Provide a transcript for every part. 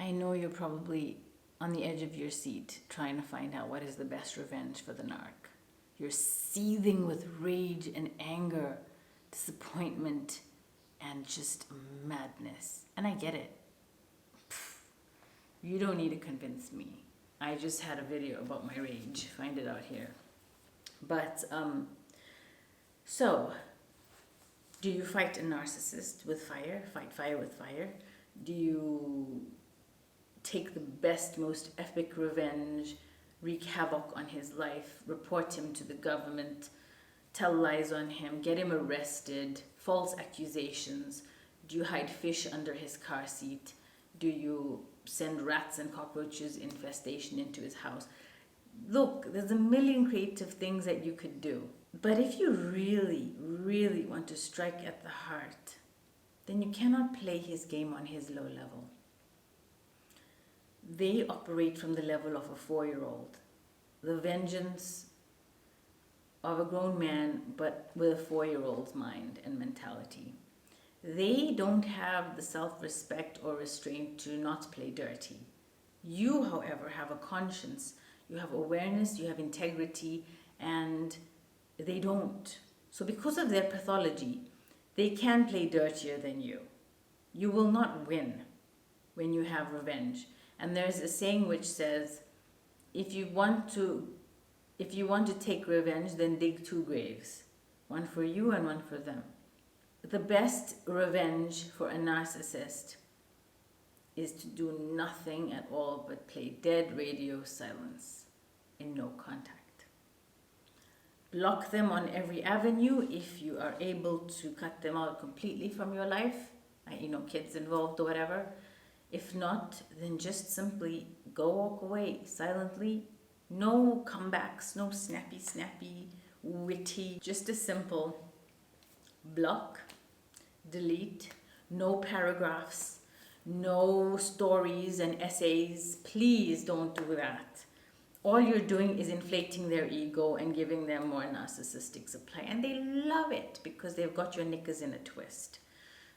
I know you're probably on the edge of your seat trying to find out what is the best revenge for the narc. You're seething with rage and anger, disappointment, and just madness. And I get it. You don't need to convince me. I just had a video about my rage. Find it out here. But, so, do you fight a narcissist with fire? Fight fire with fire? Do you take the best, most epic revenge, wreak havoc on his life, report him to the government, tell lies on him, get him arrested, false accusations? Do you hide fish under his car seat? Do you send rats and cockroaches infestation into his house? Look, there's a million creative things that you could do. But if you really, really want to strike at the heart, then you cannot play his game on his low level. They operate from the level of a 4-year-old. The vengeance of a grown man, but with a 4-year-old's mind and mentality. They don't have the self-respect or restraint to not play dirty. You, however, have a conscience, you have awareness, you have integrity, and they don't. So because of their pathology, they can play dirtier than you. You will not win when you have revenge. And there's a saying which says, if you want to take revenge, then dig 2 graves, one for you and one for them. The best revenge for a narcissist is to do nothing at all but play dead radio silence in no contact. Block them on every avenue if you are able to cut them out completely from your life, kids involved or whatever. If not, then just simply go walk away silently. No comebacks, no snappy, witty, just a simple block, delete, no paragraphs, no stories and essays. Please don't do that. All you're doing is inflating their ego and giving them more narcissistic supply. And they love it because they've got your knickers in a twist.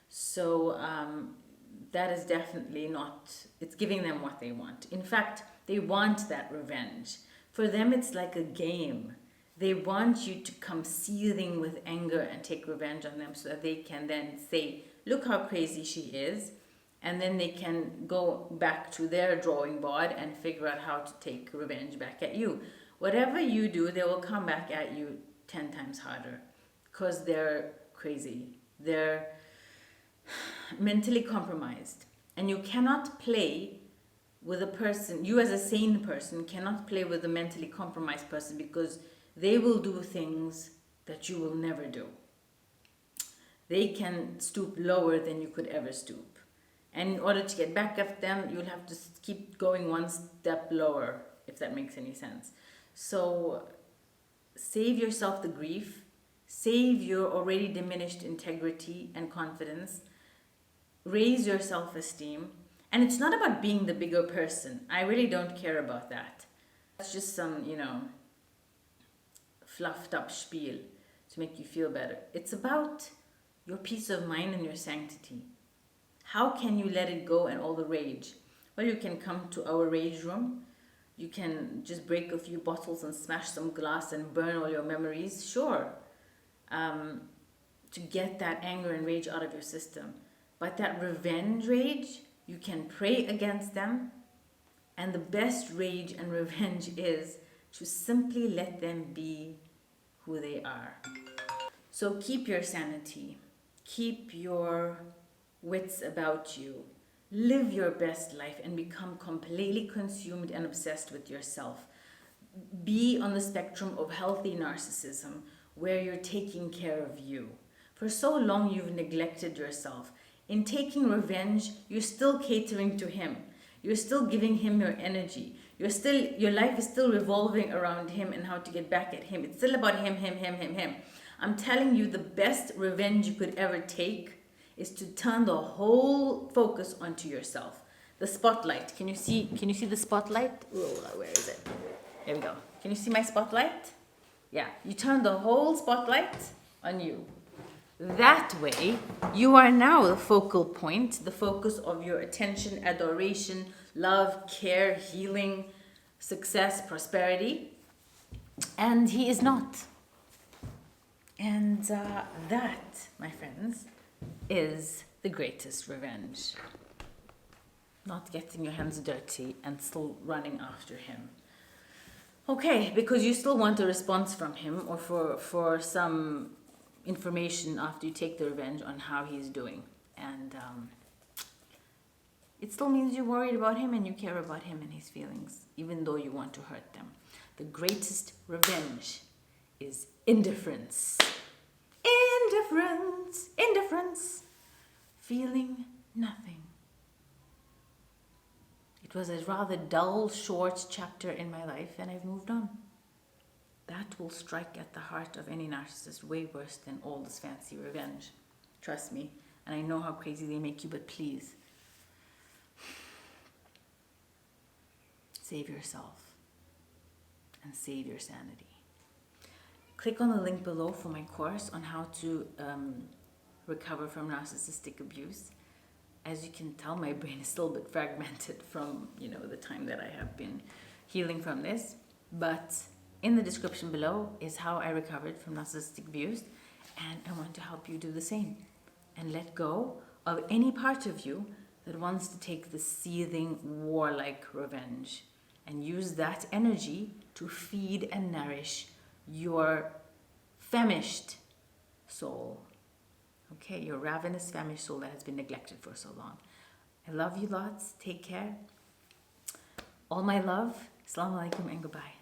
So that is definitely not, it's giving them what they want. In fact, they want that revenge. For them, it's like a game. They want you to come seething with anger and take revenge on them so that they can then say, look how crazy she is. And then they can go back to their drawing board and figure out how to take revenge back at you. Whatever you do, they will come back at you 10 times harder because they're crazy. They're mentally compromised. And you cannot play with a person, you as a sane person cannot play with a mentally compromised person because they will do things that you will never do. They can stoop lower than you could ever stoop. And in order to get back at them, you'll have to keep going one step lower, if that makes any sense. So save yourself the grief, save your already diminished integrity and confidence, raise your self-esteem. And it's not about being the bigger person. I really don't care about that. That's just some, fluffed up spiel to make you feel better. It's about your peace of mind and your sanctity. How can you let it go and all the rage? Well, you can come to our rage room. You can just break a few bottles and smash some glass and burn all your memories. Sure. To get that anger and rage out of your system. But that revenge rage, you can pray against them. And the best rage and revenge is to simply let them be who they are. So keep your sanity. Keep your wits about you. Live your best life and become completely consumed and obsessed with yourself. Be on the spectrum of healthy narcissism where you're taking care of you. For so long you've neglected yourself. In taking revenge, you're still catering to him. You're still giving him your energy. Your life is still revolving around him and how to get back at him. It's still about him. I'm telling you, the best revenge you could ever take is to turn the whole focus onto yourself. The spotlight. Can you see the spotlight? Oh, where is it? Here we go. Can you see my spotlight? Yeah. You turn the whole spotlight on you. That way, you are now the focal point, the focus of your attention, adoration, love, care, healing, success, prosperity. And he is not. And that, my friends, is the greatest revenge. Not getting your hands dirty and still running after him. Okay, because you still want a response from him, or for some information after you take the revenge on how he's doing. And it still means you're worried about him and you care about him and his feelings, even though you want to hurt them. The greatest revenge is indifference. Indifference, indifference, feeling nothing. It was a rather dull, short chapter in my life, and I've moved on. That will strike at the heart of any narcissist way worse than all this fancy revenge. Trust me. And I know how crazy they make you, but please, save yourself and save your sanity. Click on the link below for my course on how to recover from narcissistic abuse. As you can tell, my brain is still a bit fragmented from, the time that I have been healing from this. But in the description below is how I recovered from narcissistic abuse. And I want to help you do the same. And let go of any part of you that wants to take the seething, warlike revenge. And use that energy to feed and nourish your famished soul. Okay, your ravenous, famished soul that has been neglected for so long. I love you lots. Take care. All my love. Assalamu alaikum and goodbye.